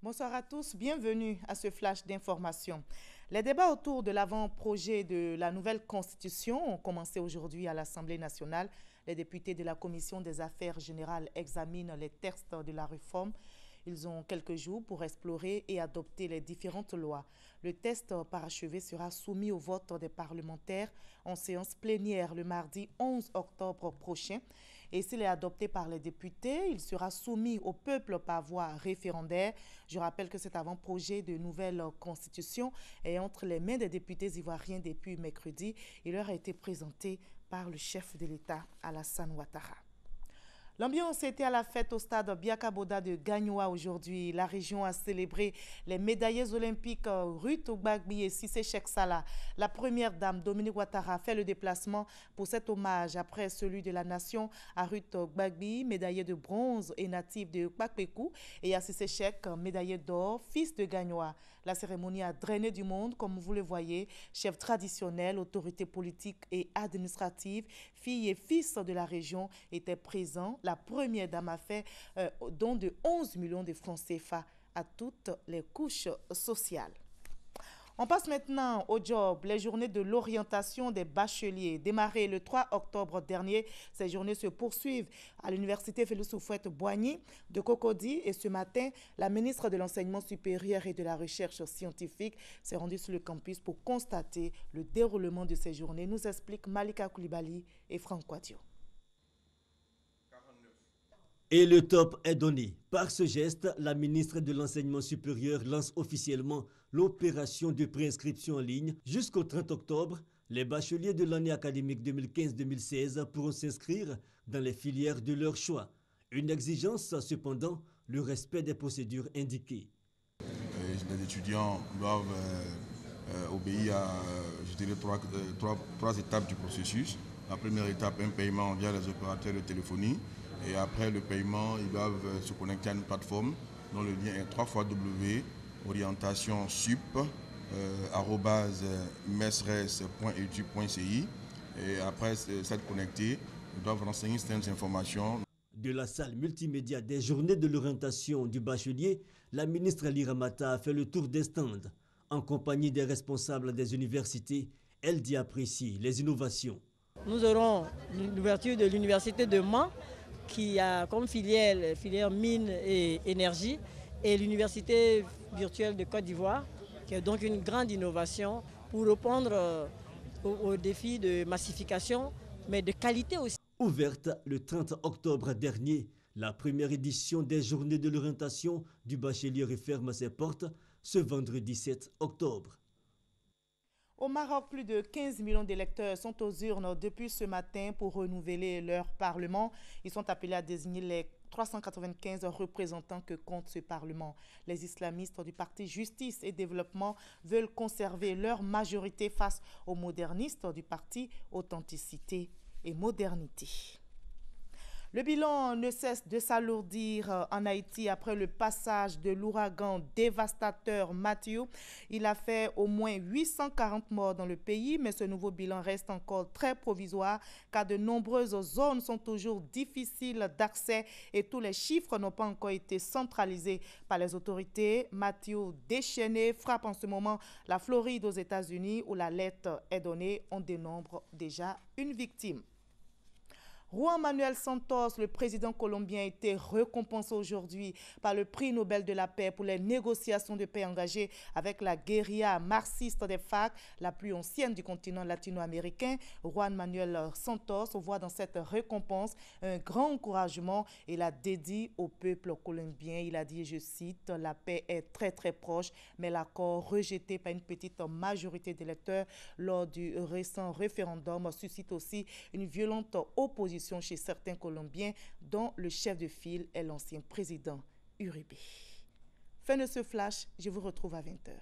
Bonsoir à tous, bienvenue à ce flash d'information. Les débats autour de l'avant-projet de la nouvelle constitution ont commencé aujourd'hui à l'Assemblée nationale. Les députés de la Commission des affaires générales examinent les textes de la réforme. Ils ont quelques jours pour explorer et adopter les différentes lois. Le texte parachevé sera soumis au vote des parlementaires en séance plénière le mardi 11 octobre prochain. Et s'il est adopté par les députés, il sera soumis au peuple par voie référendaire. Je rappelle que cet avant-projet de nouvelle constitution est entre les mains des députés ivoiriens depuis mercredi. Il leur a été présenté par le chef de l'État, Alassane Ouattara. L'ambiance était à la fête au stade Biaka Boda de Gagnoa aujourd'hui. La région a célébré les médaillés olympiques Ruth Gbagbi et Cissé Cheikh Salah. La première dame, Dominique Ouattara, fait le déplacement pour cet hommage après celui de la nation à Ruth Gbagbi, médaillé de bronze et natif de Kpakpekou, et à Cissé Cheikh, médaillé d'or, fils de Gagnoa. La cérémonie a drainé du monde, comme vous le voyez. Chefs traditionnels, autorités politiques et administratives, filles et fils de la région étaient présents. La première dame a fait don de 11 millions de francs CFA à toutes les couches sociales. On passe maintenant au job. Les journées de l'orientation des bacheliers, démarrées le 3 octobre dernier. Ces journées se poursuivent à l'université Félix Houphouët-Boigny de Cocody. Et ce matin, la ministre de l'Enseignement supérieur et de la Recherche scientifique s'est rendue sur le campus pour constater le déroulement de ces journées. Nous expliquent Malika Koulibaly et Franck Quadio. Et le top est donné. Par ce geste, la ministre de l'Enseignement supérieur lance officiellement l'opération de préinscription en ligne. Jusqu'au 30 octobre, les bacheliers de l'année académique 2015-2016 pourront s'inscrire dans les filières de leur choix. Une exigence, cependant, le respect des procédures indiquées. Les étudiants doivent obéir à trois étapes du processus. La première étape, un paiement via les opérateurs de téléphonie. Et après le paiement, ils doivent se connecter à une plateforme dont le lien est www.orientation-sup@mesres.edu.ci. Et après s'être connectés, ils doivent renseigner certaines informations. De la salle multimédia des journées de l'orientation du bachelier, la ministre Ali Ramata a fait le tour des stands. En compagnie des responsables des universités, elle dit apprécier les innovations. Nous aurons l'ouverture de l'université de Mans, qui a comme filière mine et énergie, et l'université virtuelle de Côte d'Ivoire, qui est donc une grande innovation pour répondre aux défis de massification, mais de qualité aussi. Ouverte le 30 octobre dernier, la première édition des journées de l'orientation du bachelier referme ses portes ce vendredi 7 octobre. Au Maroc, plus de 15 millions d'électeurs sont aux urnes depuis ce matin pour renouveler leur parlement. Ils sont appelés à désigner les 395 représentants que compte ce parlement. Les islamistes du parti Justice et Développement veulent conserver leur majorité face aux modernistes du parti Authenticité et Modernité. Le bilan ne cesse de s'alourdir en Haïti après le passage de l'ouragan dévastateur Matthew. Il a fait au moins 840 morts dans le pays, mais ce nouveau bilan reste encore très provisoire car de nombreuses zones sont toujours difficiles d'accès et tous les chiffres n'ont pas encore été centralisés par les autorités. Matthew déchaîné frappe en ce moment la Floride aux États-Unis où l'alerte est donnée. On dénombre déjà une victime. Juan Manuel Santos, le président colombien, a été récompensé aujourd'hui par le prix Nobel de la paix pour les négociations de paix engagées avec la guérilla marxiste des FARC, la plus ancienne du continent latino-américain. Juan Manuel Santos voit dans cette récompense un grand encouragement et la dédie au peuple colombien. Il a dit, je cite, « La paix est très très proche, mais l'accord rejeté par une petite majorité d'électeurs lors du récent référendum suscite aussi une violente opposition chez certains Colombiens, dont le chef de file est l'ancien président Uribe. » Fin de ce flash, je vous retrouve à 20 h.